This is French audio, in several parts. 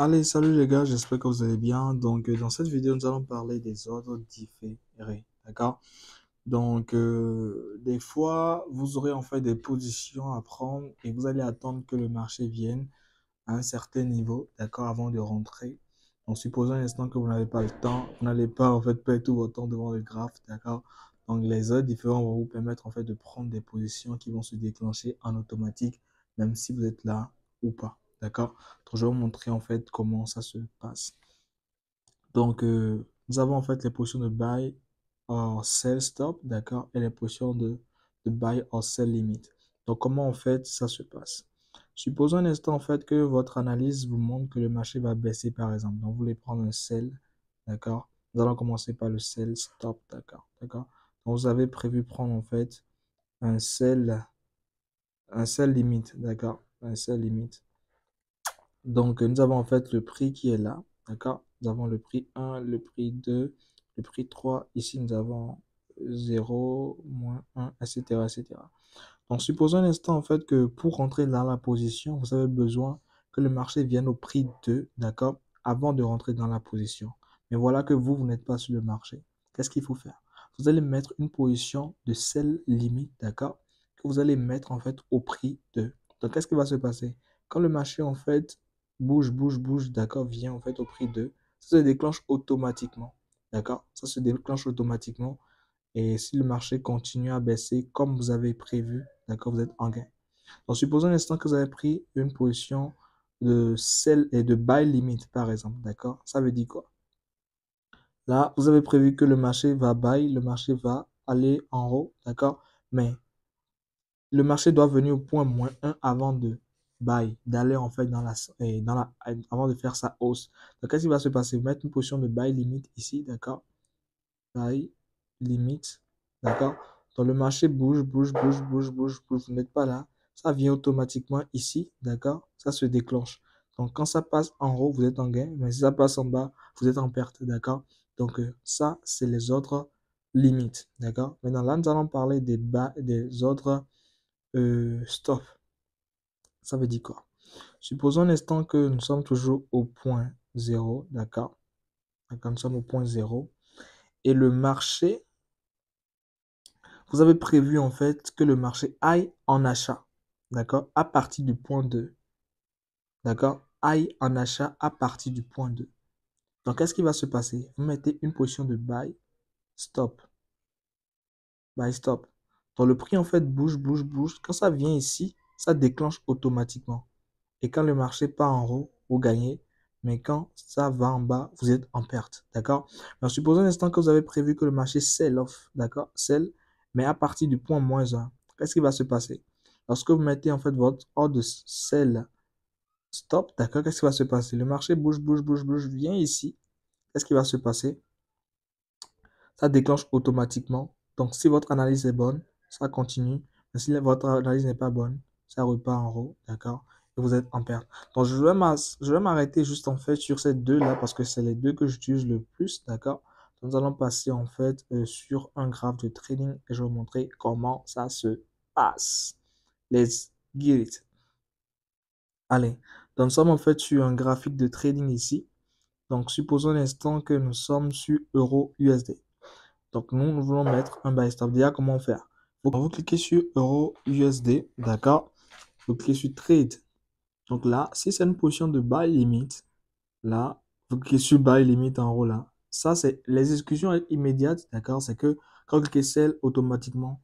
Allez, salut les gars, j'espère que vous allez bien. Dans cette vidéo, nous allons parler des ordres différés, d'accord? Des fois, vous aurez en fait des positions à prendre et vous allez attendre que le marché vienne à un certain niveau, d'accord, avant de rentrer. Donc, supposons un instant que vous n'avez pas le temps, vous n'allez pas en fait perdre tout votre temps devant le graphe, d'accord? Donc, les ordres différents vont vous permettre en fait de prendre des positions qui vont se déclencher en automatique, même si vous êtes là ou pas, d'accord? Donc, je vais vous montrer en fait comment ça se passe. Nous avons en fait les positions de buy or sell stop, d'accord, et les positions de buy or sell limit. Donc, comment en fait ça se passe? Supposons un instant en fait que votre analyse vous montre que le marché va baisser par exemple. Donc, vous voulez prendre un sell, d'accord? Nous allons commencer par le sell stop, d'accord, d'accord. Donc, vous avez prévu prendre en fait un sell, un sell limit, d'accord, un sell limit. Nous avons en fait le prix qui est là, d'accord? Nous avons le prix 1, le prix 2, le prix 3. Ici, nous avons 0, moins 1, etc., etc. Donc, supposons un instant, en fait, que pour rentrer dans la position, vous avez besoin que le marché vienne au prix 2, d'accord? Avant de rentrer dans la position. Mais voilà que vous n'êtes pas sur le marché. Qu'est-ce qu'il faut faire? Vous allez mettre une position de sell limite, d'accord? Que vous allez mettre, en fait, au prix 2. Donc, qu'est-ce qui va se passer? Quand le marché, en fait, bouge, d'accord, vient, en fait, au prix 2, ça se déclenche automatiquement, d'accord? Ça se déclenche automatiquement. Et si le marché continue à baisser comme vous avez prévu, d'accord, vous êtes en gain. Donc, supposons un instant que vous avez pris une position de sell et de buy limit, par exemple, d'accord? Ça veut dire quoi? Là, vous avez prévu que le marché va buy, le marché va aller en haut, d'accord? Mais le marché doit venir au point moins 1 avant de buy, d'aller en fait avant de faire sa hausse. Donc, qu'est-ce qui va se passer? Vous mettez une position de buy limit ici, d'accord? Buy limite, d'accord? Donc le marché bouge, vous n'êtes pas là. Ça vient automatiquement ici, d'accord? Ça se déclenche. Donc quand ça passe en haut, vous êtes en gain, mais si ça passe en bas, vous êtes en perte, d'accord? Ça, c'est les autres limites, d'accord? Maintenant, là, nous allons parler des autres stop. Ça veut dire quoi? Supposons un instant que nous sommes toujours au point zéro, d'accord? D'accord, nous sommes au point zéro. Et le marché, vous avez prévu en fait que le marché aille en achat, d'accord, à partir du point 2, d'accord, aille en achat à partir du point 2. Donc, qu'est-ce qui va se passer? Vous mettez une position de stop, buy, stop. Donc, le prix en fait bouge. Quand ça vient ici, ça déclenche automatiquement. Et quand le marché part en haut, vous gagnez. Mais quand ça va en bas, vous êtes en perte. D'accord? Donc, supposons un instant que vous avez prévu que le marché sell off. D'accord? Sell, mais à partir du point moins 1. Qu'est-ce qui va se passer? Lorsque vous mettez en fait votre ordre de sell stop, d'accord? Qu'est-ce qui va se passer? Le marché bouge, vient ici. Qu'est-ce qui va se passer? Ça déclenche automatiquement. Donc, si votre analyse est bonne, ça continue. Mais si votre analyse n'est pas bonne, ça repart en haut, d'accord? Et vous êtes en perte. Donc, je vais m'arrêter juste en fait sur ces deux-là parce que c'est les deux que j'utilise le plus, d'accord? Nous allons passer en fait sur un graphe de trading et je vais vous montrer comment ça se passe. Let's get it. Allez, donc nous sommes en fait sur un graphique de trading ici. Donc, supposons l'instant que nous sommes sur Euro USD. Donc, nous voulons mettre un buy stop. Déjà, comment faire? Vous cliquez sur Euro USD, d'accord? Vous cliquez sur Trade. Donc là, si c'est une position de buy limit, là, vous cliquez sur buy limit en haut là. Ça, c'est les exécutions immédiates, d'accord? C'est que quand vous cliquez sell automatiquement,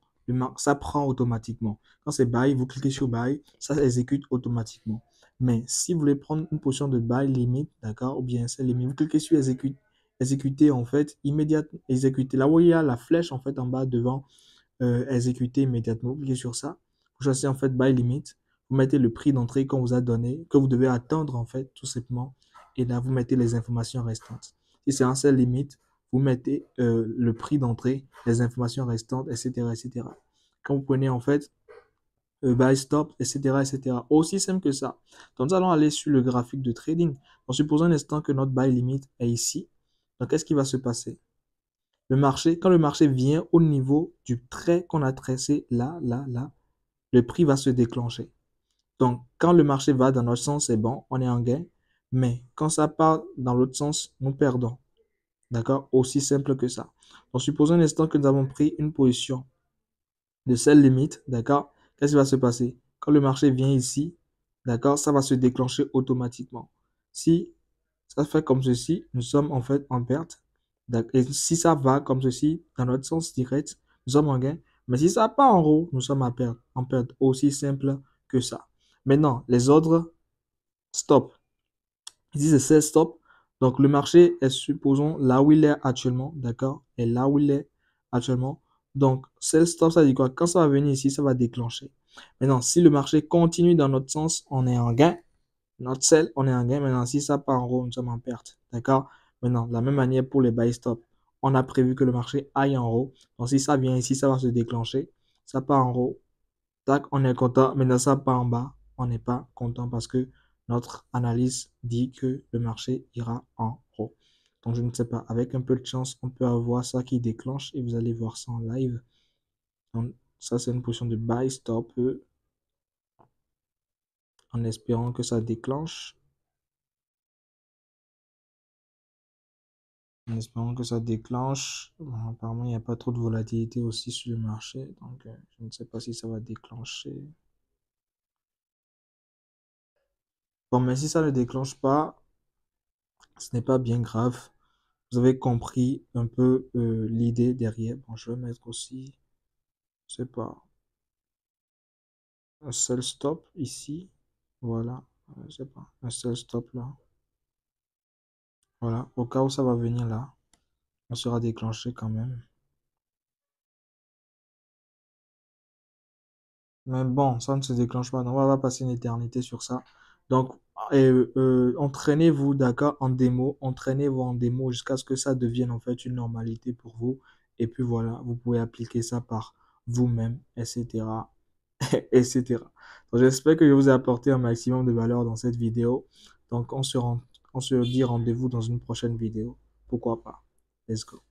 ça prend automatiquement. Quand c'est buy, vous cliquez sur buy, ça exécute automatiquement. Mais si vous voulez prendre une position de buy limit, d'accord, ou bien sell limit, vous cliquez sur exécuter en fait immédiatement, exécuter. Là où il y a la flèche en fait en bas devant exécuter immédiatement. Vous cliquez sur ça. Vous choisissez en fait buy limit. Vous mettez le prix d'entrée qu'on vous a donné, que vous devez attendre en fait, tout simplement. Et là, vous mettez les informations restantes. Si c'est un sell limit, vous mettez le prix d'entrée, les informations restantes, etc., etc. Quand vous prenez en fait buy stop, etc., etc. Aussi simple que ça. Donc, nous allons aller sur le graphique de trading. Donc, supposons un instant que notre buy limit est ici. Donc, qu'est-ce qui va se passer? Quand le marché vient au niveau du trait qu'on a tracé là, le prix va se déclencher. Donc, quand le marché va dans notre sens, c'est bon, on est en gain. Mais quand ça part dans l'autre sens, nous perdons. D'accord? Aussi simple que ça. Donc, supposons un instant que nous avons pris une position de sell limite, d'accord? Qu'est-ce qui va se passer? Quand le marché vient ici, d'accord, ça va se déclencher automatiquement. Si ça fait comme ceci, nous sommes en fait en perte. Et si ça va comme ceci, dans notre sens direct, nous sommes en gain. Mais si ça part en haut, nous sommes en perte. Aussi simple que ça. Maintenant, les ordres, stop. Ici, c'est sell stop. Donc, le marché est, supposons, là où il est actuellement, d'accord? Et là où il est actuellement. Donc, sell stop, ça dit quoi? Quand ça va venir ici, ça va déclencher. Maintenant, si le marché continue dans notre sens, on est en gain. Notre sell, on est en gain. Maintenant, si ça part en haut, nous sommes en perte. D'accord? Maintenant, de la même manière pour les buy stop. On a prévu que le marché aille en haut. Donc, si ça vient ici, ça va se déclencher. Ça part en haut. Tac, on est content. Maintenant, ça part en bas. On n'est pas content parce que notre analyse dit que le marché ira en haut. Donc, je ne sais pas. Avec un peu de chance, on peut avoir ça qui déclenche et vous allez voir ça en live. Donc, ça, c'est une position de buy stop en espérant que ça déclenche. En espérant que ça déclenche. Bon, apparemment, il n'y a pas trop de volatilité aussi sur le marché. Donc, je ne sais pas si ça va déclencher. Bon, mais si ça ne déclenche pas, ce n'est pas bien grave. Vous avez compris un peu l'idée derrière. Bon, je vais mettre aussi, je sais pas, un seul stop ici. Voilà, je sais pas, un seul stop là. Voilà, au cas où ça va venir là, on sera déclenché quand même. Mais bon, ça ne se déclenche pas. Donc, on va passer une éternité sur ça. Donc, entraînez-vous, d'accord, en démo. Entraînez-vous en démo jusqu'à ce que ça devienne en fait une normalité pour vous. Et puis voilà, vous pouvez appliquer ça par vous-même, etc. etc. Donc, j'espère que je vous ai apporté un maximum de valeur dans cette vidéo. Donc, on se dit rendez-vous dans une prochaine vidéo. Pourquoi pas? Let's go.